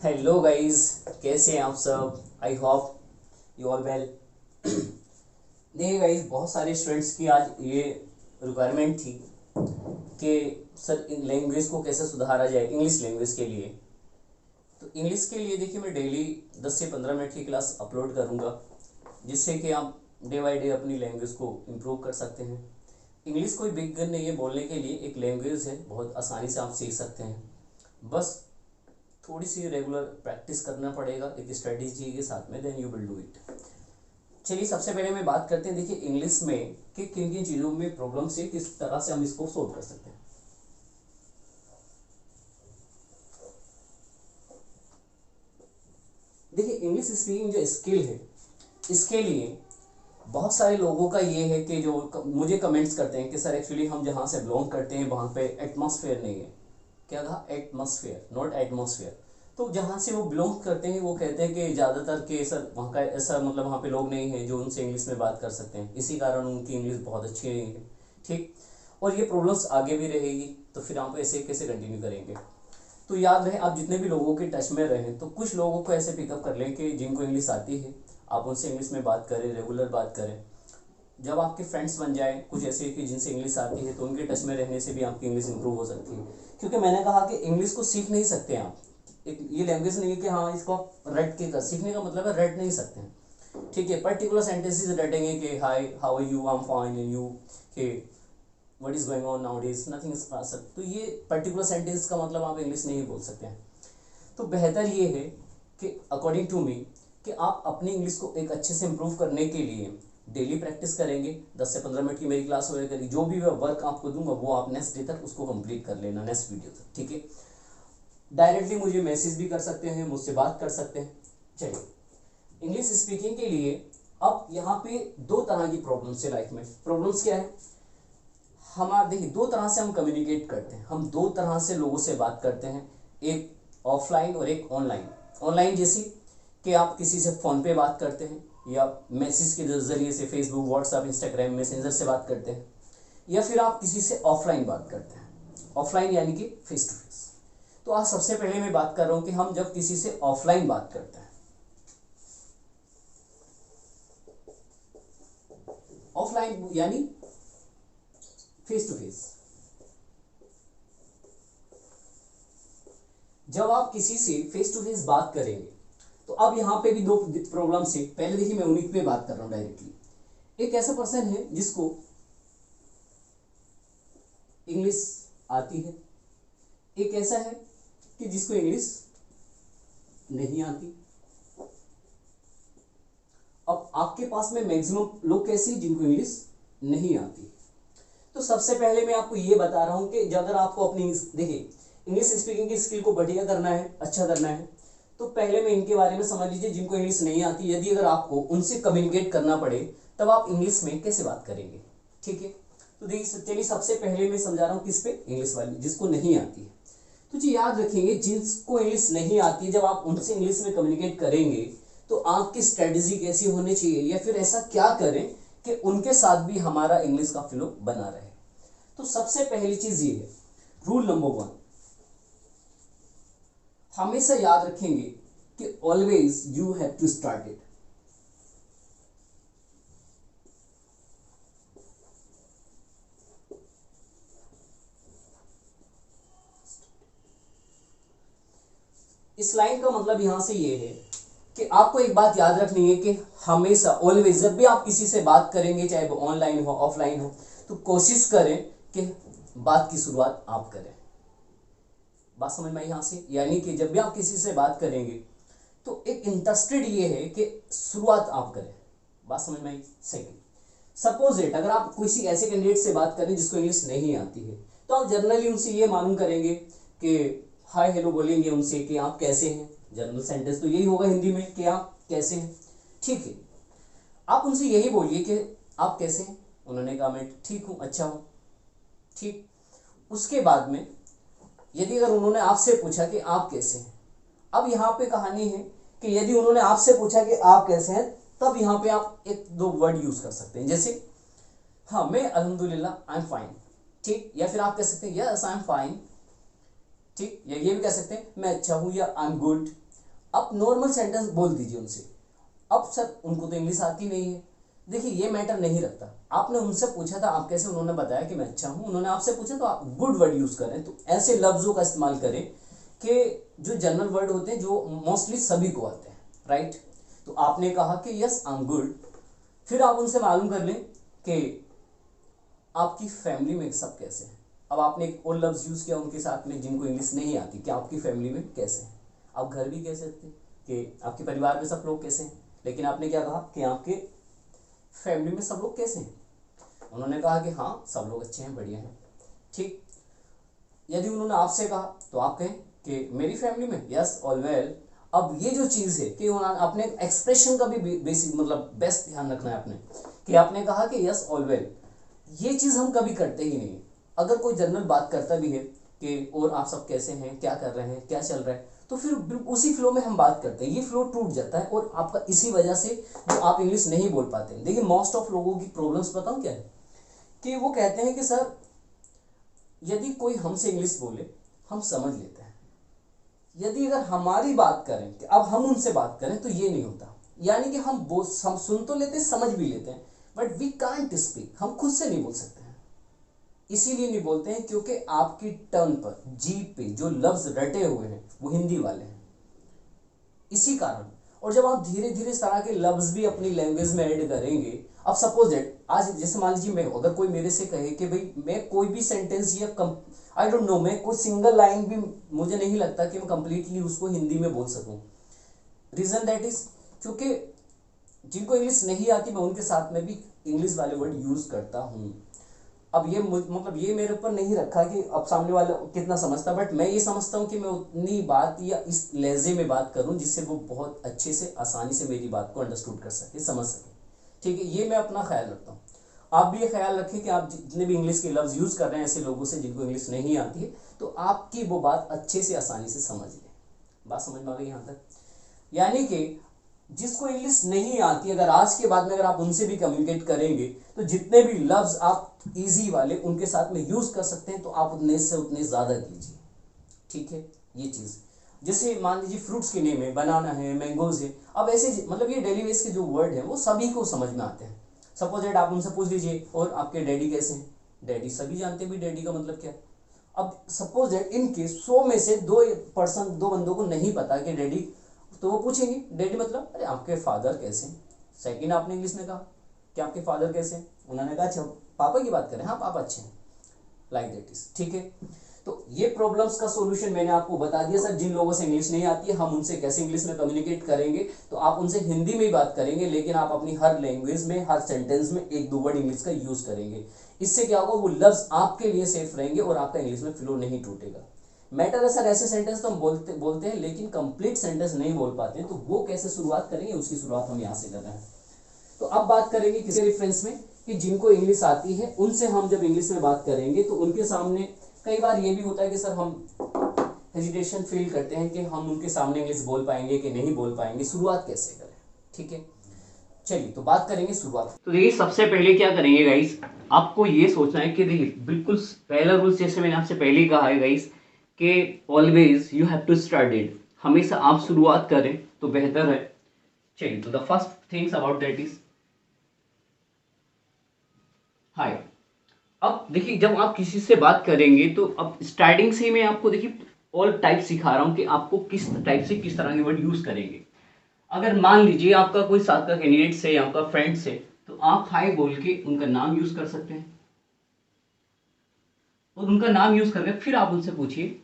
Hello guys, कैसे हैं आप सब? I hope you all well. देखिए गाइस, बहुत सारे स्टूडेंट्स की आज ये रिक्वायरमेंट थी कि सर लैंग्वेज को कैसे सुधारा जाए इंग्लिश लैंग्वेज के लिए। तो इंग्लिश के लिए देखिए, मैं डेली 10 से 15 मिनट की क्लास अपलोड करूँगा, जिससे कि आप डे बाई डे अपनी लैंग्वेज को इम्प्रूव कर सकते हैं। इंग्लिश कोई बिग गन नहीं है बोलने के लिए, एक लैंग्वेज है, बहुत आसानी से आप सीख सकते हैं। बस थोड़ी सी रेगुलर प्रैक्टिस करना पड़ेगा एक स्ट्रेटेजी के साथ में, then you will do it. चलिए, सबसे पहले मैं बात करते हैं, देखिए इंग्लिश में कि किन किन चीज़ों में प्रॉब्लम से किस तरह से हम इसको सोल्व कर सकते हैं। देखिए, इंग्लिश स्पीकिंग जो स्किल है, इसके लिए बहुत सारे लोगों का ये है कि जो मुझे कमेंट्स करते हैं कि सर एक्चुअली हम जहाँ से बिलोंग करते हैं वहाँ पे एटमॉस्फेयर नहीं है। क्या कहा? Atmosphere, not atmosphere. तो जहाँ से वो बिलोंग करते हैं वो कहते हैं कि ज़्यादातर के सर वहाँ का ऐसा मतलब वहाँ पे लोग नहीं हैं जो उनसे इंग्लिश में बात कर सकते हैं, इसी कारण उनकी इंग्लिश बहुत अच्छी नहीं है। ठीक, और ये प्रॉब्लम्स आगे भी रहेगी, तो फिर आप ऐसे कैसे कंटिन्यू करेंगे? तो याद रहे, आप जितने भी लोगों के टच में रहें तो कुछ लोगों को ऐसे पिकअप कर लें कि जिनको इंग्लिश आती है, आप उनसे इंग्लिश में बात करें, रेगुलर बात करें। जब आपके फ्रेंड्स बन जाएं कुछ ऐसे कि जिनसे इंग्लिश आती है, तो उनके टच में रहने से भी आपकी इंग्लिश इंप्रूव हो सकती है। क्योंकि मैंने कहा कि इंग्लिश को सीख नहीं सकते आप, एक ये लैंग्वेज नहीं है कि हाँ इसको आप रट के कर, सीखने का मतलब है रट नहीं सकते हैं। ठीक है, पर्टिकुलर सेंटेंसेस रटेंगे कि hi how are you, I am fine, and you, कि what is going on nowadays, nothing is possible. तो ये पर्टिकुलर सेंटेंस का मतलब आप इंग्लिश नहीं बोल सकते हैं। तो बेहतर ये है कि अकॉर्डिंग टू मी कि आप अपनी इंग्लिश को एक अच्छे से इम्प्रूव करने के लिए डेली प्रैक्टिस करेंगे। 10 से 15 मिनट की मेरी क्लास होगा करी, जो भी वर्क आपको दूंगा वो आप नेक्स्ट डे तक उसको कंप्लीट कर लेना, नेक्स्ट वीडियो तक। ठीक है, डायरेक्टली मुझे मैसेज भी कर सकते हैं, मुझसे बात कर सकते हैं। चलिए, इंग्लिश स्पीकिंग के लिए अब यहाँ पे दो तरह की प्रॉब्लम्स है लाइफ में। प्रॉब्लम्स क्या है? हमारे देखिए, दो तरह से हम कम्युनिकेट करते हैं, हम दो तरह से लोगों से बात करते हैं, एक ऑफलाइन और एक ऑनलाइन। ऑनलाइन जैसी कि आप किसी से फ़ोन पे बात करते हैं, या मैसेज के जरिए से फेसबुक, व्हाट्सएप, इंस्टाग्राम, मैसेंजर से बात करते हैं, या फिर आप किसी से ऑफलाइन बात करते हैं। ऑफलाइन यानी कि फेस टू फेस। तो आज सबसे पहले मैं बात कर रहा हूं कि हम जब किसी से ऑफलाइन बात करते हैं, ऑफलाइन यानी फेस टू फेस, जब आप किसी से फेस टू फेस बात करेंगे तो अब यहां पे भी दो प्रॉब्लम से, पहले देखिए मैं उन्हीं पे बात कर रहा हूं डायरेक्टली। एक ऐसा पर्सन है जिसको इंग्लिश आती है, एक ऐसा है कि जिसको इंग्लिश नहीं आती। अब आपके पास में मैक्सिमम लोग कैसे हैं जिनको इंग्लिश नहीं आती। तो सबसे पहले मैं आपको ये बता रहा हूं कि अगर आपको अपनी देखिए इंग्लिश स्पीकिंग की स्किल को बढ़िया करना है, अच्छा करना है, तो पहले में इनके बारे में समझ लीजिए जिनको इंग्लिश नहीं आती। यदि अगर आपको उनसे कम्युनिकेट करना पड़े तब आप इंग्लिश में कैसे बात करेंगे। ठीक है, तो देखिए चलिए सबसे पहले मैं समझा रहा हूँ किस पे, इंग्लिश वाली जिसको नहीं आती है। तो जी याद रखेंगे, जिसको इंग्लिश नहीं आती, जब आप उनसे इंग्लिश में कम्युनिकेट करेंगे तो आपकी स्ट्रेटेजी कैसी होनी चाहिए, या फिर ऐसा क्या करें कि उनके साथ भी हमारा इंग्लिश का फ्लो बना रहे। तो सबसे पहली चीज ये है, रूल नंबर 1, हमेशा याद रखेंगे कि always you have to start it. इस लाइन का मतलब यहां से ये है कि आपको एक बात याद रखनी है कि हमेशा ऑलवेज जब भी आप किसी से बात करेंगे, चाहे वो ऑनलाइन हो ऑफलाइन हो, तो कोशिश करें कि बात की शुरुआत आप करें। बात समझ में आई यहां से? यानी कि जब भी आप किसी से बात करेंगे तो एक इंटरेस्टेड ये है कि शुरुआत आप करें। बात समझ में आई? सेकंड, सपोज इट, अगर आप किसी ऐसे कैंडिडेट से बात करें जिसको इंग्लिश नहीं आती है, तो आप जनरली उनसे ये मालूम करेंगे कि हाय हेलो बोलेंगे उनसे कि आप कैसे हैं। जनरल सेंटेंस तो यही होगा हिंदी में कि आप कैसे हैं। ठीक है, आप उनसे यही बोलिए कि आप कैसे हैं। उन्होंने कहा मैं ठीक हूं, अच्छा हूं। ठीक, उसके बाद में यदि अगर उन्होंने आपसे पूछा कि आप कैसे हैं, अब यहाँ पे कहानी है कि यदि उन्होंने आपसे पूछा कि आप कैसे हैं, तब यहाँ पे आप एक दो वर्ड यूज कर सकते हैं, जैसे हाँ मैं अल्हम्दुलिल्लाह आई एम फाइन। ठीक, या फिर आप कह सकते हैं यस आई एम फाइन, ठीक, या ये भी कह सकते हैं मैं अच्छा हूं या आई एम गुड। आप नॉर्मल सेंटेंस बोल दीजिए उनसे। अब सर उनको तो इंग्लिश आती नहीं है, देखिए ये मैटर नहीं रखता। आपने उनसे पूछा था आप कैसे, उन्होंने बताया कि मैं अच्छा हूं, उन्होंने आपसे पूछा तो आप गुड वर्ड यूज करें, तो ऐसे लफ्जों का इस्तेमाल करें कि जो जनरल वर्ड होते हैं जो मोस्टली सभी को आते हैं, राइट। तो आपने कहा कि यस आई एम गुड, फिर आप उनसे मालूम कर लें कि आपकी फैमिली में सब कैसे हैं। अब आपने एक और लफ्ज यूज किया उनके साथ में जिनको इंग्लिश नहीं आती कि आपकी फैमिली में कैसे हैं। आप घर भी कह सकते हैं कि आपके परिवार में सब लोग कैसे हैं, लेकिन आपने क्या कहा कि आपके फैमिली में सब लोग कैसे हैं। उन्होंने कहा कि हाँ सब लोग अच्छे हैं, बढ़िया हैं, ठीक। यदि उन्होंने आपसे कहा तो आप कहें कि मेरी फैमिली में यस ऑल वेल। अब ये जो चीज़ है कि आपने एक्सप्रेशन का भी बेसिक मतलब बेस्ट ध्यान रखना है आपने, कि आपने कहा कि यस ऑल वेल। ये चीज़ हम कभी करते ही नहीं। अगर कोई जनरल बात करता भी है कि और आप सब कैसे हैं, क्या कर रहे हैं, क्या चल रहा है, तो फिर उसी फ्लो में हम बात करते हैं, ये फ्लो टूट जाता है और आपका इसी वजह से जो आप इंग्लिश नहीं बोल पाते हैं। देखिए मोस्ट ऑफ लोगों की प्रॉब्लम्स बताऊं क्या है, कि वो कहते हैं कि सर यदि कोई हमसे इंग्लिश बोले हम समझ लेते हैं, यदि अगर हमारी बात करें कि अब हम उनसे बात करें तो ये नहीं होता। यानी कि हम सुन तो लेते हैं, समझ भी लेते हैं, बट वी कांट स्पीक, हम खुद से नहीं बोल सकते हैं। इसीलिए नहीं बोलते हैं क्योंकि आपकी टर्न पर जीभ पे जो लफ्ज रटे हुए हैं वो हिंदी वाले हैं, इसी कारण। और जब आप धीरे धीरे इस तरह के लफ्ज भी अपनी लैंग्वेज में ऐड करेंगे, अब सपोज दैट आज जैसे मान लीजिए मैं, अगर कोई मेरे से कहे कि भाई मैं कोई भी सेंटेंस या आई डोंट नो, मैं कोई सिंगल लाइन भी मुझे नहीं लगता कि मैं कंप्लीटली उसको हिंदी में बोल सकूं। रीजन दैट इज क्योंकि जिनको इंग्लिश नहीं आती मैं उनके साथ में भी इंग्लिश वाले वर्ड यूज करता हूँ। अब ये मतलब ये मेरे ऊपर नहीं रखा कि अब सामने वाला कितना समझता, बट मैं ये समझता हूँ कि मैं उतनी बात या इस लहजे में बात करूँ जिससे वो बहुत अच्छे से आसानी से मेरी बात को अंडरस्टूड कर सके, समझ सके, ठीक है। ये मैं अपना ख्याल रखता हूँ। आप भी ये ख्याल रखें कि आप जितने भी इंग्लिश के लफ्ज यूज कर रहे हैं ऐसे लोगों से जिनको इंग्लिश नहीं आती है, तो आपकी वो बात अच्छे से आसानी से समझ लें। बात समझ में आ गई यहाँ तक। यानी कि जिसको इंग्लिश नहीं आती, अगर आज के बाद में अगर आप उनसे भी कम्युनिकेट करेंगे तो जितने भी लफ्ज आप इजी वाले उनके साथ में यूज कर सकते हैं तो आप उतने से उतने ज्यादा कीजिए, ठीक है। ये चीज जैसे मान लीजिए फ्रूट्स के नेम है, बनाना है, मैंगोज है। अब ऐसे मतलब ये डेली बेस के जो वर्ड है वो सभी को समझ में आते हैं। सपोज दैट आप उनसे पूछ लीजिए और आपके डैडी कैसे हैं, डैडी सभी जानते हैं भी डैडी का मतलब क्या है। अब सपोज दैट इन केस 100 में से 2% 2 बंदों को नहीं पता कि डैडी, तो वो पूछेंगे डैडी मतलब अरे आपके फादर कैसे हैं। सेकंड आपने इंग्लिश में कहा कि आपके फादर कैसे हैं, उन्होंने कहा अच्छा पापा की बात करें, हाँ पापा अच्छे हैं, लाइक दैट इज, ठीक है। तो ये प्रॉब्लम्स का सॉल्यूशन मैंने आपको बता दिया सर। जिन लोगों से इंग्लिश नहीं आती है हम उनसे कैसे इंग्लिश में कम्युनिकेट करेंगे, तो आप उनसे हिंदी में ही बात करेंगे, लेकिन आप अपनी हर लैंग्वेज में हर सेंटेंस में 1-2 वर्ड इंग्लिश का यूज करेंगे। इससे क्या होगा, वो लफ्ज आपके लिए सेफ रहेंगे और आपका इंग्लिश में फ्लो नहीं टूटेगा। मैटर है सर ऐसे सेंटेंस तो हम बोलते हैं लेकिन कंप्लीट सेंटेंस नहीं बोल पाते हैं, तो वो कैसे शुरुआत करेंगे उसकी शुरुआत हम यहाँ से कर रहे हैं। तो अब बात करेंगे किसी रेफरेंस में कि जिनको इंग्लिश आती है उनसे हम जब इंग्लिश में बात करेंगे तो उनके सामने कई बार ये भी होता है कि सर हम हेजिटेशन फील करते हैं कि हम उनके सामने इंग्लिश बोल पाएंगे कि नहीं बोल पाएंगे, शुरुआत कैसे करें, ठीक है। चलिए तो बात करेंगे शुरुआत। तो देखिए सबसे पहले क्या करेंगे गाइस, आपको ये सोचना है कि देखिए बिल्कुल पहला रूल जैसे मैंने आपसे पहले ही कहा है गाइस कि always you have to started, हमेशा आप शुरुआत करें तो बेहतर है। चलिए तो the first things about that is hi. अब देखिए जब आप किसी से बात करेंगे तो अब स्टार्टिंग से ही मैं आपको देखिए ऑल टाइप सिखा रहा हूं कि आपको किस टाइप से किस तरह के वर्ड यूज करेंगे। अगर मान लीजिए आपका कोई साथ का कैंडिडेट से आपका फ्रेंड से, तो आप हाय बोल के उनका नाम यूज कर सकते हैं और उनका नाम यूज करके फिर आप उनसे पूछिए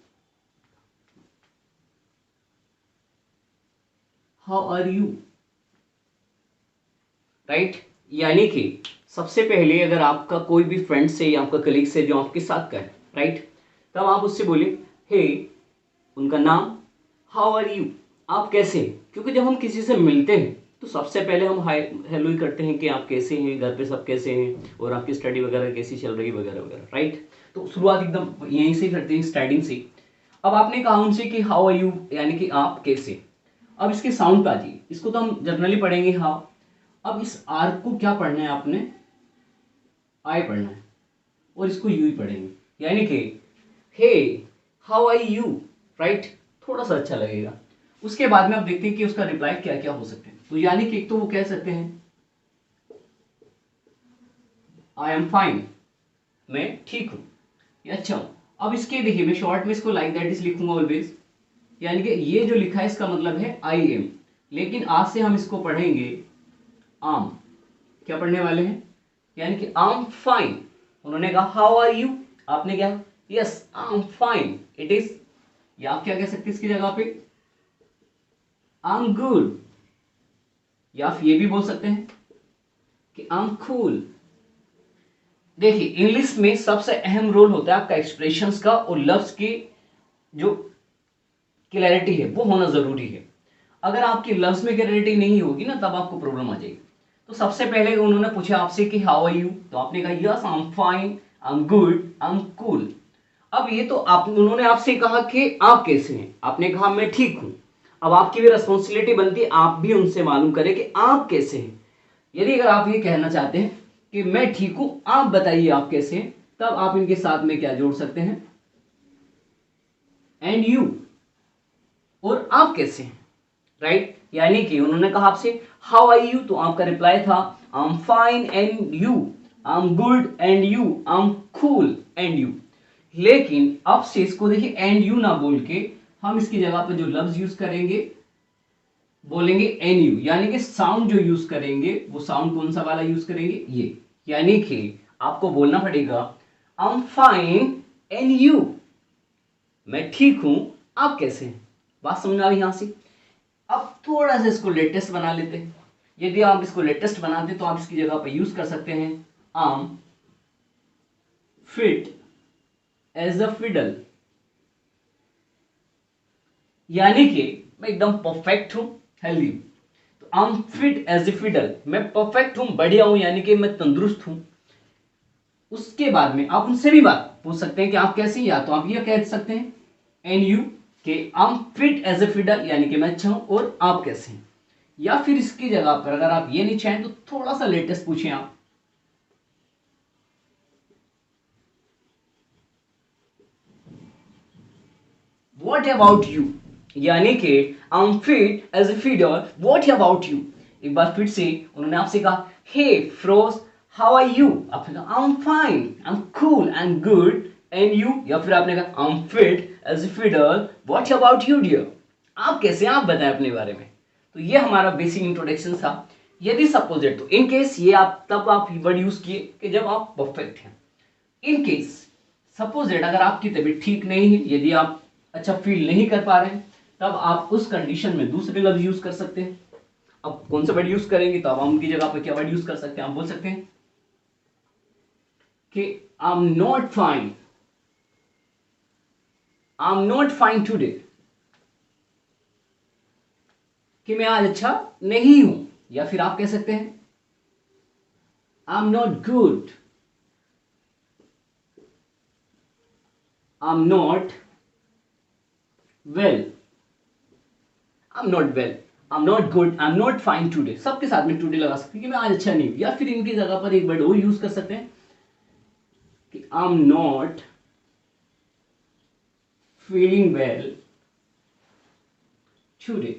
हाउ आर यू, राइट। यानी कि सबसे पहले अगर आपका कोई भी फ्रेंड से या आपका कलीग से जो आपके साथ का है, राइट, तब आप उससे बोलिए हे, उनका नाम, हाउ आर यू, आप कैसे हैं। क्योंकि जब हम किसी से मिलते हैं तो सबसे पहले हम हाय हेलो ही करते हैं कि आप कैसे हैं, घर पे सब कैसे हैं और आपकी स्टडी वगैरह कैसी चल रही है वगैरह वगैरह, राइट। तो शुरुआत एकदम यहीं से करते हैं, स्टार्टिंग से। अब आपने कहा उनसे कि हाउ आर यू यानी कि आप कैसे। अब इसके साउंड पे आ जाइए, इसको तो हम जनरली पढ़ेंगे हाउ। अब इस आर को क्या पढ़ना है आपने, आई पढ़ना है और इसको यू ही पढ़ेंगे। यानी कि hey how are you, right, थोड़ा सा अच्छा लगेगा। उसके बाद में आप देखते हैं कि उसका रिप्लाई क्या क्या हो सकते हैं। तो यानी कि एक तो वो कह सकते हैं आई एम फाइन, मैं ठीक हूँ या अच्छा हूँ। अब इसके देखिए मैं शॉर्ट में इसको लाइक दैट इज लिखूंगा ऑलवेज, यानी कि ये जो लिखा है इसका मतलब है आई एम, लेकिन आज से हम इसको पढ़ेंगे आम। क्या पढ़ने वाले हैं, यानी कि आम फाइन। उन्होंने कहा हाउ आर यू, आपने क्या, यस आम फाइन इट इज, या आप क्या कह सकते हैं इसकी जगह पे आई एम गुड, या आप ये भी बोल सकते हैं कि आई एम कूल। देखिए इंग्लिश में सबसे अहम रोल होता है आपका एक्सप्रेशंस का, और लफ्ज की जो क्लैरिटी है वो होना जरूरी है। अगर आपकी लफ्ज में क्लैरिटी नहीं होगी ना तब आपको प्रॉब्लम आ जाएगी। तो सबसे पहले उन्होंने पूछा आपसे कि हाउ आर यू, तो आपने कहा yes I am fine, I am good, I am cool. अब ये तो आप, उन्होंने आपसे कहा कि आप कैसे हैं, आपने कहा मैं ठीक हूं। अब आपकी भी रिस्पॉन्सिबिलिटी बनती है आप भी उनसे मालूम करें कि आप कैसे हैं। यदि अगर आप ये कहना चाहते हैं कि मैं ठीक हूं, आप बताइए आप कैसे हैं, तब आप इनके साथ में क्या जोड़ सकते हैं, एंड यू, और आप कैसे हैं, राइट। यानी कि उन्होंने कहा आपसे हाउ आर यू, तो आपका रिप्लाई था आई am fine and you, I am good and you, I am cool and you. लेकिन अब से इसको देखिए एंड यू ना बोल के हम इसकी जगह पर जो लफ्ज यूज करेंगे बोलेंगे एन यू, यानी कि साउंड जो यूज करेंगे वो साउंड कौन सा वाला यूज करेंगे, ये। यानी कि आपको बोलना पड़ेगा आई एम फाइन एंड यू, मैं ठीक हूं आप कैसे हैं। बात समझ आ रही यहां से। अब थोड़ा सा इसको लेटेस्ट बना लेते हैं। यदि आप इसको लेटेस्ट बनाते तो आप इसकी जगह पर यूज कर सकते हैं I am fit as a fiddle, यानी कि मैं एकदम परफेक्ट हूं, हेल्दी हूं। तो I am fit as a fiddle, मैं परफेक्ट हूं, बढ़िया हूं, यानी कि मैं तंदुरुस्त हूं। उसके बाद में आप उनसे भी बात पूछ सकते हैं कि आप कैसे, या तो आप ये कह सकते हैं एंड यू कि I am fit as a fiddle, यानी कि मैं अच्छा हूं, और आप कैसे हैं। या फिर इसकी जगह पर अगर आप ये नहीं चाहें तो थोड़ा सा लेटेस्ट पूछें आप व्हाट अबाउट यू, यानी कि I am fit as a fiddle, what about you. एक बार फिर से उन्होंने आपसे कहा हे फ्रोज हाउ आर यू, आपने कहा I am fine, I am cool and good and you, या फिर आपने कहा I am fit as a fiddle, what about you dear, आप कैसे हैं, आप बताएं अपने बारे में। तो ये हमारा बेसिक इंट्रोडक्शन था। यदि सपोजेट, तो इन केस ये आप तब आप वर्ड यूज किए कि जब आप परफेक्ट हैं। इन केस सपोजेट अगर आपकी तबीयत ठीक नहीं है, यदि आप अच्छा फील नहीं कर पा रहे हैं, तब आप उस कंडीशन में दूसरे लफ्ज यूज कर सकते हैं। अब कौन सा वर्ड यूज करेंगे, तो अब हम उनकी जगह पर क्या वर्ड यूज कर सकते हैं, आप बोल सकते हैं कि I am not fine, I am not fine today, कि मैं आज अच्छा नहीं हूं। या फिर आप कह सकते हैं I am not good, I am not well, I am not well, I am not good, I am not fine today, सबके साथ में टूडे लगा सकते हैं कि मैं आज अच्छा नहीं हूं। या फिर इनकी जगह पर एक वर्ड और यूज कर सकते हैं कि I am not feeling well today,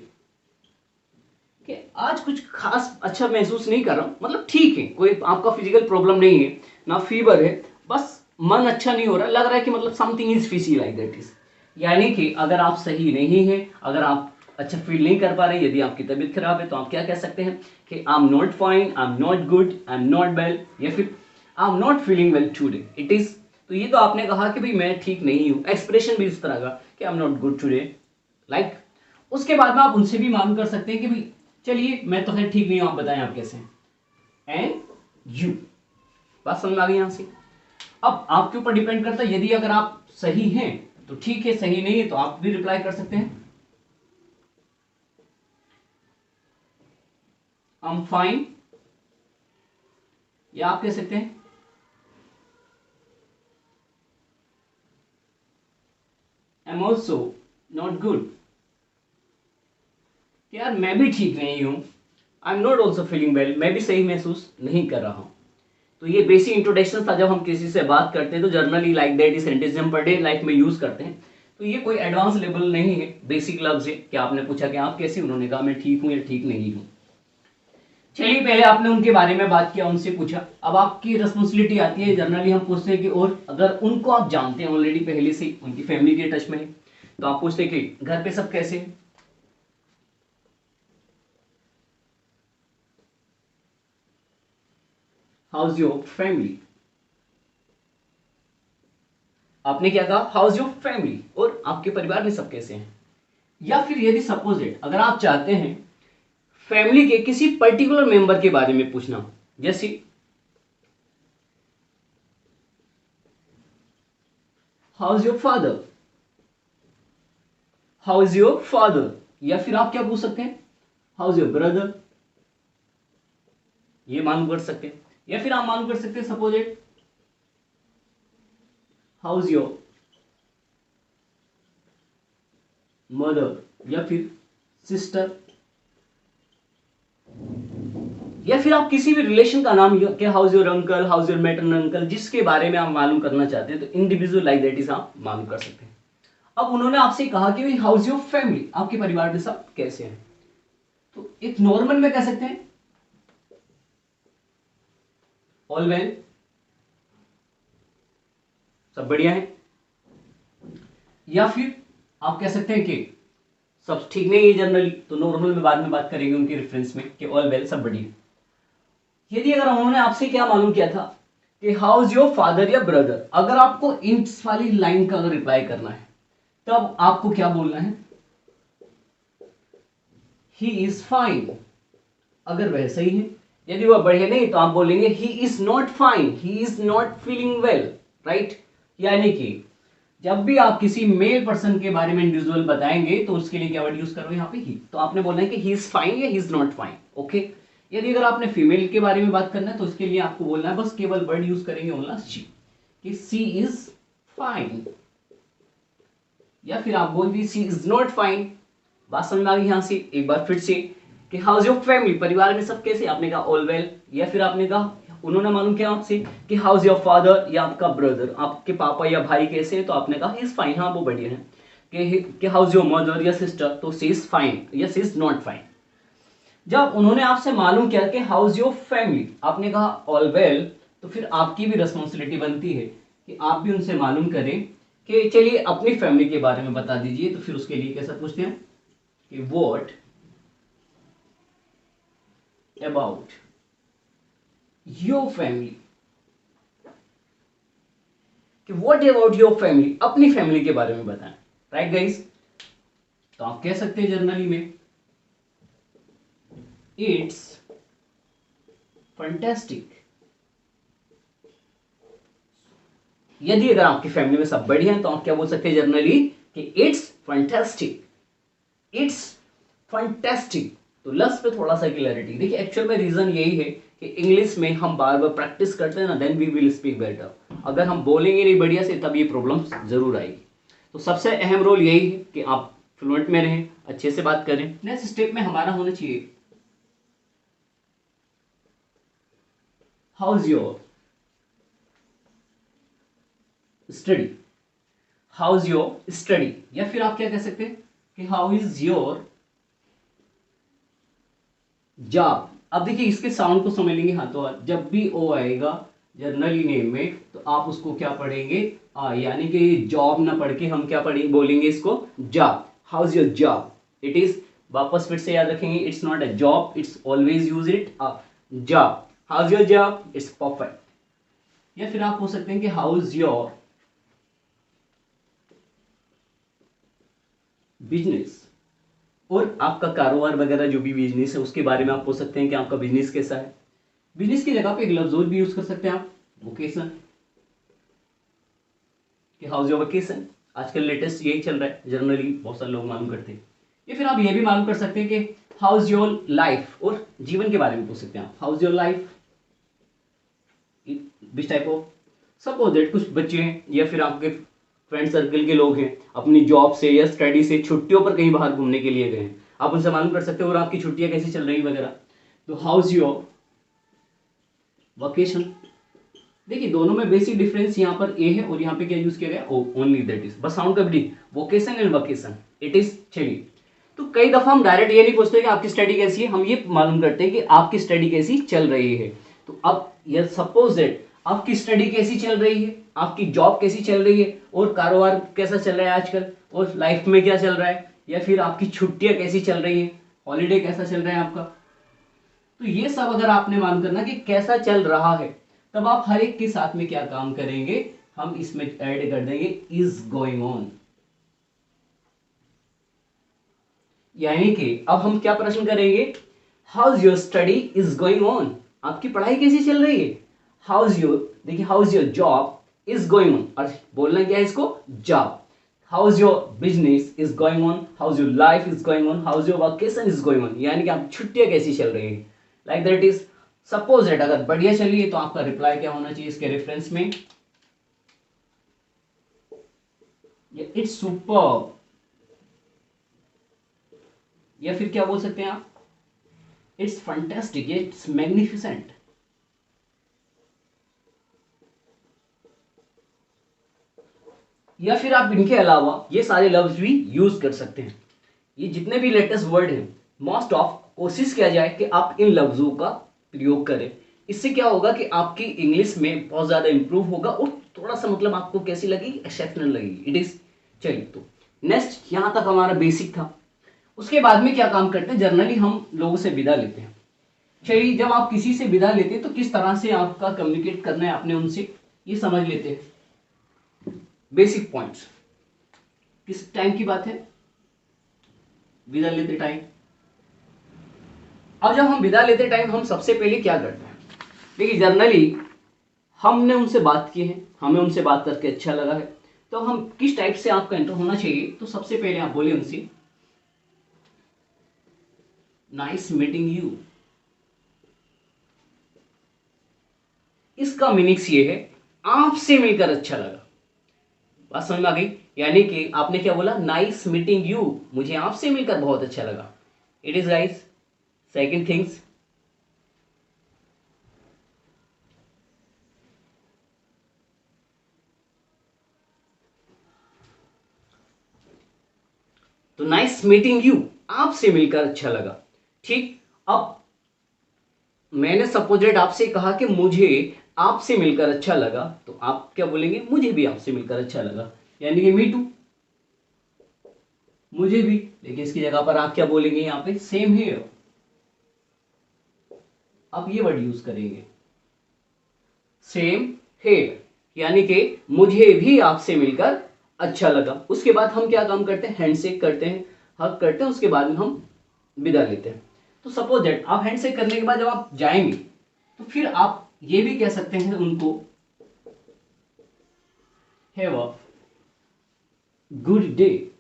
कि आज कुछ खास अच्छा महसूस नहीं कर रहा हूं, मतलब ठीक है, कोई आपका फिजिकल प्रॉब्लम नहीं है, ना फीवर है, बस मन अच्छा नहीं हो रहा, लग रहा है कि मतलब something is fishy like that is. यानी कि अगर आप सही नहीं है, अगर आप अच्छा फील नहीं कर पा रहे, यदि आपकी तबीयत खराब है, तो आप क्या कह सकते हैं कि I am not fine, I am not good, I am not well, या फिर I am not feeling well today it is. तो ये तो आपने कहा कि भाई मैं ठीक नहीं हूं, एक्सप्रेशन भी इस तरह का कि I am not good today, like. उसके बाद में आप उनसे भी मालूम कर सकते हैं कि भाई चलिए मैं तो खैर ठीक नहीं हूं, आप बताएं आप कैसे हैं, एंड यू। बात समझ आ गई यहां से। अब आपके ऊपर डिपेंड करता है, यदि अगर आप सही हैं तो ठीक है, सही नहीं है तो आप भी रिप्लाई कर सकते हैं आई एम फाइन, या आप कह सकते हैं I am also not good, यार मैं भी ठीक नहीं हूं, I am not also feeling well, मैं भी सही महसूस नहीं कर रहा हूं। तो ये बेसिक इंट्रोडक्शन था। जब हम किसी से बात करते हैं तो जर्नली लाइक दैट इस सेंटेंस हम पर डे लाइफ में यूज करते हैं। तो ये कोई एडवांस लेवल नहीं है, बेसिक लफ्ज है कि आपने पूछा कि आप कैसे, उन्होंने कहा मैं ठीक हूँ या ठीक नहीं हूँ। चलिए, पहले आपने उनके बारे में बात किया, उनसे पूछा, अब आपकी रिस्पॉन्सिबिलिटी आती है, जनरली हम पूछते हैं कि और अगर उनको आप जानते हैं ऑलरेडी पहले से, उनकी फैमिली के टच में है, तो आप पूछते हैं कि घर पे सब कैसे हैं। हाउस योर फैमिली, आपने क्या कहा, हाउस योर फैमिली, और आपके परिवार में सब कैसे हैं। या फिर यदि सपोजिट अगर आप चाहते हैं फैमिली के किसी पर्टिकुलर मेंबर के बारे में पूछना, जैसे house your father, house your father, या फिर आप क्या पूछ सकते हैं, हाउस योर ब्रदर, ये मालूम कर सकते हैं। या फिर आप मालूम कर सकते हैं सपोजिट हाउस योर मदर या फिर सिस्टर, या फिर आप किसी भी रिलेशन का नाम कि house your uncle, house your maternal uncle, जिसके बारे में आप मालूम करना चाहते हैं, तो इंडिविजुअल लाइक दैट इज आप मालूम कर सकते हैं। अब उन्होंने आपसे कहा कि हाउस योर फैमिली, आपके परिवार में सब कैसे हैं, तो एक नॉर्मल में कह सकते हैं ऑल वेल, सब बढ़िया है। या फिर आप कह सकते हैं कि सब ठीक नहीं है जनरली, तो नॉर्मल में बाद में बात करेंगे उनके रेफरेंस में कि ऑल वेल, सब बढ़िया। यदि अगर उन्होंने आपसे क्या मालूम किया था कि हाउस योर फादर या ब्रदर, अगर आपको इस वाली लाइन का अगर रिप्लाई करना है, तब आपको क्या बोलना है, ही इज फाइन, अगर वह सही है। यदि वह बढ़िया नहीं तो आप बोलेंगे he is not fine, he is not feeling well, right. यानी कि जब भी आप किसी मेल पर्सन के बारे में इंडिविजुअल बताएंगे तो उसके लिए क्या वर्ड यूज करो यहाँ पे, ही, तो आपने बोलना है कि ही इज फाइन या he is not fine, okay. यदि अगर आपने फीमेल के बारे में बात करना है तो उसके लिए आपको बोलना है, बस केवल वर्ड यूज करेंगे ओनली शी, कि सी इज फाइन, या फिर आप बोल दी सी इज नॉट फाइन। बात समझ में आ गई यहाँ से, एक बार फिर से कि हाउस योर फैमिली, परिवार में सब कैसे, आपने कहा ऑल वेल। या फिर आपने कहा, उन्होंने मालूम किया आपसे कि हाउस योर फादर या आपका ब्रदर, आपके पापा या भाई कैसे है, तो आपने कहा ही इज फाइन, हाँ वो बढ़िया है। कि हाउस योर मदर या सिस्टर, तो सी इज फाइन या सी इज नॉट फाइन। जब उन्होंने आपसे मालूम किया कि हाउस योर फैमिली, आपने कहा ऑल वेल, तो फिर आपकी भी रिस्पॉन्सिबिलिटी बनती है कि आप भी उनसे मालूम करें कि चलिए अपनी फैमिली के बारे में बता दीजिए। तो फिर उसके लिए कैसा पूछते हैं कि व्हाट अबाउट योर फैमिली, कि व्हाट अबाउट योर फैमिली, अपनी फैमिली के बारे में बताएं, राइट गाइस। तो आप कह सकते हैं जनरली में इट्स फैंटास्टिक। यदि अगर आपकी फैमिली में सब बढ़िया है तो आप क्या बोल सकते हैं जनरली कि इट्स फैंटास्टिक, इट्स फैंटास्टिक। तो लफ्ज पे थोड़ा सा क्लैरिटी देखिए, एक्चुअल में रीजन यही है कि इंग्लिश में हम बार बार प्रैक्टिस करते हैं ना, then we will speak better. अगर हम बोलेंगे नहीं बढ़िया से तब ये प्रॉब्लम जरूर आएगी। तो सबसे अहम रोल यही है कि आप फ्लुएंट में रहें, अच्छे से बात करें। नेक्स्ट स्टेप में हमारा होना चाहिए how is your study, how is your study, या फिर आप क्या कह सकते हैं कि हाउ इज योर जॉब। अब देखिए इसके साउंड को समझ लेंगे, हाँ तो जब भी ओ आएगा जनरली नेम में तो आप उसको क्या पढ़ेंगे, यानी कि जॉब ना पढ़ के हम क्या पढ़ेंगे, बोलेंगे इसको job. How is your job, it is, वापस फिर से याद रखेंगे, it's not a job, it's always use it job. How is your job, it's perfect. या फिर आप पूछ सकते हैं कि हाउ इज योर बिजनेस, और आपका कारोबार वगैरह जो भी बिजनेस है उसके बारे में आप पूछ सकते हैं कि आपका बिजनेस कैसा है। बिजनेस की जगह पे एक लफ्ज और भी यूज कर सकते हैं आप, वोकेशन, कि हाउस योर वोकेशन। आजकल लेटेस्ट यही चल रहा है, जनरली बहुत सारे लोग मालूम करते हैं। या फिर आप ये भी मालूम कर सकते हैं कि हाउस योर लाइफ, और जीवन के बारे में पूछ सकते हैं आप, house your life this type of. Suppose that कुछ बच्चे हैं या फिर आपके फ्रेंड सर्कल के लोग हैं, अपनी जॉब से या स्टडी से छुट्टियों पर कहीं बाहर घूमने के लिए गए हैं, आप उनसे मालूम कर सकते हो और आपकी छुट्टियां कैसी चल रही वगैरह। तो हाउस योर वोकेशन, देखिए दोनों में बेसिक डिफरेंस यहाँ पर ए है और यहाँ पे क्या यूज किया गया, ओ ओनली, दैट इज बस साउंड का भी, vocation and vocation, it is. चलिए, तो कई दफा हम डायरेक्ट ये नहीं पूछते कि आपकी स्टडी कैसी है, हम ये मालूम करते हैं कि आपकी स्टडी कैसी चल रही है। तो अब ये सपोज दैट आपकी स्टडी कैसी चल रही है, आपकी जॉब कैसी चल रही है, और कारोबार कैसा चल रहा है आजकल, और लाइफ में क्या चल रहा है, या फिर आपकी छुट्टियां कैसी चल रही है, हॉलीडे कैसा चल रहा है आपका। तो ये सब अगर आपने मालूम करना कि कैसा चल रहा है, तब आप हर एक के साथ में क्या काम करेंगे, हम इसमें ऐड कर देंगे इज गोइंग ऑन। यानी कि अब हम क्या प्रश्न करेंगे, how's your study is going on, आपकी पढ़ाई कैसी चल रही है। हाउज योर, देखिए how's your job is going on, और बोलना क्या है इसको, job. How's your business is going on, how's your life is going on, how's your vacation is going on, यानी कि आप छुट्टियां कैसी चल रही है, like that is. Suppose that अगर बढ़िया चल रही है तो आपका रिप्लाई क्या होना चाहिए इसके रेफरेंस में, इट्स सुपर, या फिर क्या बोल सकते हैं आप, इट्स फैंटास्टिक, इट्स मैग्निफिसेंट। या फिर आप इनके अलावा ये सारे लफ्ज भी यूज कर सकते हैं। ये जितने भी लेटेस्ट वर्ड हैं, मोस्ट ऑफ कोशिश किया जाए कि आप इन लफ्जों का प्रयोग करें। इससे क्या होगा कि आपकी इंग्लिश में बहुत ज्यादा इंप्रूव होगा, और थोड़ा सा मतलब आपको कैसी लगेगी, एक्सेप्शनल लगेगी, इट इज। चलिए, तो नेक्स्ट यहां तक हमारा बेसिक था। उसके बाद में क्या काम करते हैं, जनरली हम लोगों से विदा लेते हैं। चलिए, जब आप किसी से विदा लेते हैं तो किस तरह से आपका कम्युनिकेट करना है आपने उनसे, ये समझ लेते हैं। बेसिक पॉइंट्स, किस टाइम की बात है, विदा लेते टाइम। अब जब हम विदा लेते टाइम हम सबसे पहले क्या करते हैं, देखिए जनरली हमने उनसे बात की है, हमें उनसे बात करके अच्छा लगा है, तो हम किस टाइप से आपका एंटर होना चाहिए, तो सबसे पहले आप बोले उनसे नाइस मीटिंग यू। इसका मीनिंग्स ये है, आपसे मिलकर अच्छा लगा। बात समझ में आ गई, यानी कि आपने क्या बोला, नाइस मीटिंग यू, मुझे आपसे मिलकर बहुत अच्छा लगा, it is guys. Second things, तो नाइस मीटिंग यू, आपसे मिलकर अच्छा लगा। ठीक, अब मैंने सपोजेड आपसे कहा कि मुझे आपसे मिलकर अच्छा लगा, तो आप क्या बोलेंगे, मुझे भी आपसे मिलकर अच्छा लगा, यानी कि मी टू, मुझे भी। लेकिन इसकी जगह पर आप क्या बोलेंगे, यहां पे सेम हियर, आप ये वर्ड यूज करेंगे, सेम हियर, यानी कि मुझे भी आपसे मिलकर अच्छा लगा। उसके बाद हम क्या काम करते हैं, हैंडशेक करते हैं, हग करते हैं, उसके बाद में हम विदा लेते हैं। तो सपोज दैट आप हैंडशेक करने के बाद जब आप जाएंगे, तो फिर आप ये भी कह सकते हैं उनको, हैव अ गुड डे,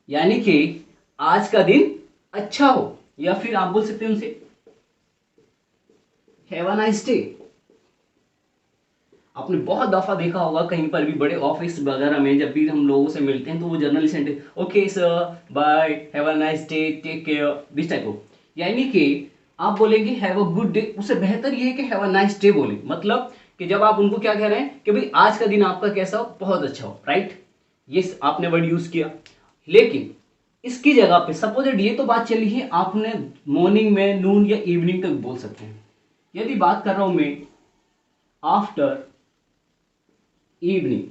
यानी कि आज का दिन अच्छा हो। या फिर आप बोल सकते हैं उनसे हैव अ नाइस डे। आपने बहुत दफा देखा होगा कहीं पर भी बड़े ऑफिस वगैरह में जब भी हम लोगों से मिलते हैं तो वो generally sentence, okay sir, bye, have a nice day, take care, this type of, यानी कि आप बोलेंगे हैव अ गुड डे, उससे बेहतर ये है कि हैव अ नाइस डे बोले, मतलब कि जब आप उनको क्या कह रहे हैं कि भाई आज का दिन आपका कैसा हो, बहुत अच्छा हो, राइट, ये आपने वर्ड यूज किया। लेकिन इसकी जगह पे सपोज ये तो बात चली है, आपने मॉर्निंग में, नून या इवनिंग तक बोल सकते हैं। यदि बात कर रहा हूं मैं आफ्टर इवनिंग,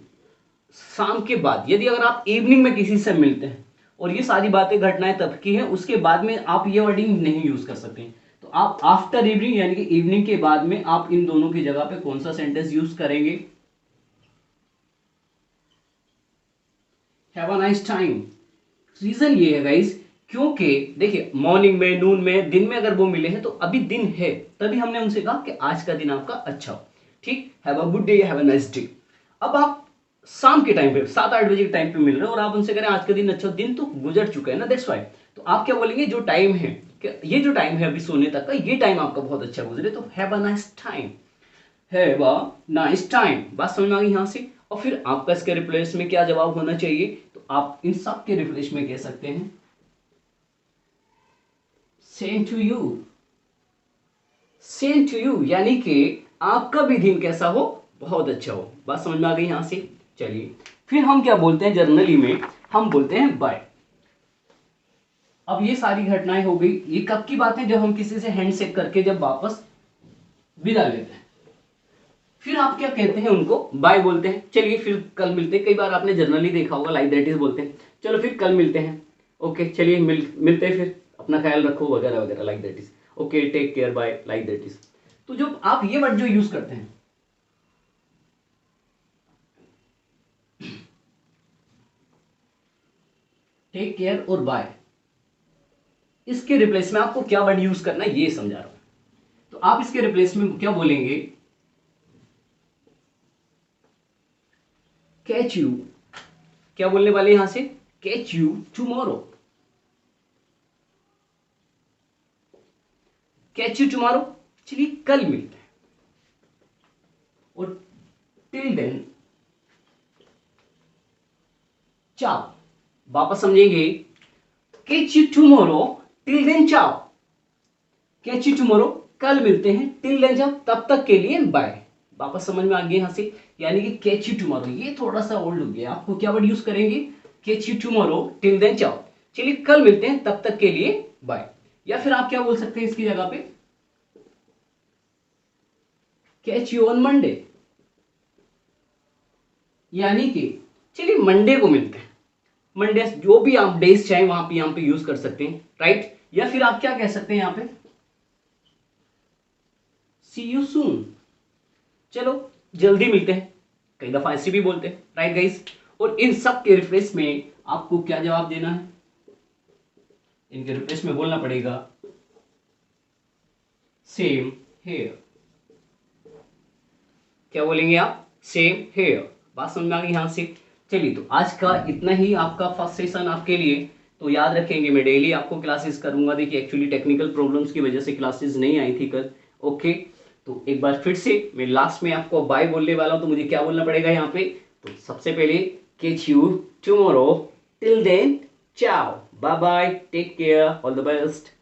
शाम के बाद, यदि अगर आप इवनिंग में किसी से मिलते हैं और ये सारी बातें घटनाएं तब की हैं, उसके बाद में आप ये वर्डिंग नहीं यूज कर सकते हैं। तो आप आफ्टर इवनिंग यानी कि इवनिंग के बाद में आप इन दोनों की जगह पे कौन सा सेंटेंस यूज करेंगे, have a nice time. Reason ये है गाइस, क्योंकि देखिए मॉर्निंग में, नून में, दिन में अगर वो मिले हैं तो अभी दिन है, तभी हमने उनसे कहा कि आज का दिन आपका अच्छा हो, ठीक, have a good day, have a nice day. अब आप शाम के टाइम पे 7-8 बजे के टाइम पे मिल रहे हो और आप उनसे कह रहे हैं आज का दिन अच्छा, दिन तो गुजर चुका है ना, दैट्स वाई। तो आप क्या बोलेंगे, जो टाइम है कि ये जो टाइम है अभी सोने तक का, ये टाइम आपका बहुत अच्छा गुजरे, तो have a nice time, have a nice time. बात समझ में आ गई यहां से। और फिर आपका इसके रिप्लेस में क्या जवाब होना चाहिए, तो आप इन सब के रिप्लेस में कह सकते हैं same to you, same to you, यानी कि आपका भी दिन कैसा हो, बहुत अच्छा हो। बात समझ में आ गई यहाँ से। चलिए फिर हम क्या बोलते हैं जर्नली में, हम बोलते हैं बाय। अब ये सारी घटनाएं हो गई, ये कब की बात है, जब हम किसी से हैंडशेक करके जब वापस विदा लेते हैं, फिर आप क्या कहते हैं, उनको बाय बोलते हैं। चलिए फिर कल मिलते हैं। कई बार आपने जर्नली देखा होगा, लाइक दैट इज बोलते हैं। चलो फिर कल मिलते हैं। ओके चलिए मिलते हैं फिर, अपना ख्याल रखो वगैरह वगैरह, like that is. Okay take care, bye, like that is. तो जब आप ये वर्ड जो यूज करते हैं, टेक केयर और बाय, इसके रिप्लेस में आपको क्या वर्ड यूज करना है ये समझा रहा हूं। तो आप इसके रिप्लेस में क्या बोलेंगे, कैच यू, क्या बोलने वाले यहां से, catch you tomorrow, catch you tomorrow. चलिए कल मिलते हैं। और टिल देन चाओ, वापस समझेंगे, catch you tomorrow, till then ciao, catch you tomorrow, कल मिलते हैं, टिल देन चाओ, तब तक के लिए बाय। वापस समझ में आ गया यहां से। यानी कि कैच यू टुमारो ये थोड़ा सा ओल्ड हो गया, आपको क्या वर्ड यूज करेंगे, catch you tomorrow, till then ciao, चलिए कल मिलते हैं, तब तक के लिए बाय। या फिर आप क्या बोल सकते हैं इसकी जगह पे, कैच यू ऑन मंडे, यानी कि चलिए मंडे को मिलते हैं। मंडे जो भी आप डेज चाहे वहां पे यहां पे यूज कर सकते हैं, राइट। या फिर आप क्या कह सकते हैं यहां पे, सी यू सून, चलो जल्दी मिलते हैं। कई दफा ऐसे भी बोलते हैं, राइट गाइस। और इन सब के रिप्लेस में आपको क्या जवाब देना है, इनके रिप्लेस में बोलना पड़ेगा सेम हेयर। क्या बोलेंगे आप, सेम हेयर। बात समझ में आ गई यहां से। चलिए तो आज का इतना ही आपका फर्स्ट सेशन आपके लिए। तो याद रखेंगे मैं डेली आपको क्लासेस करूंगा। देखिए एक्चुअली टेक्निकल प्रॉब्लम्स की वजह से क्लासेस नहीं आई थी कल। ओके तो एक बार फिर से मैं लास्ट में आपको बाय बोलने वाला हूं, तो मुझे क्या बोलना पड़ेगा यहाँ पे, तो सबसे पहले catch you tomorrow, till then ciao, bye bye, take care, all the best.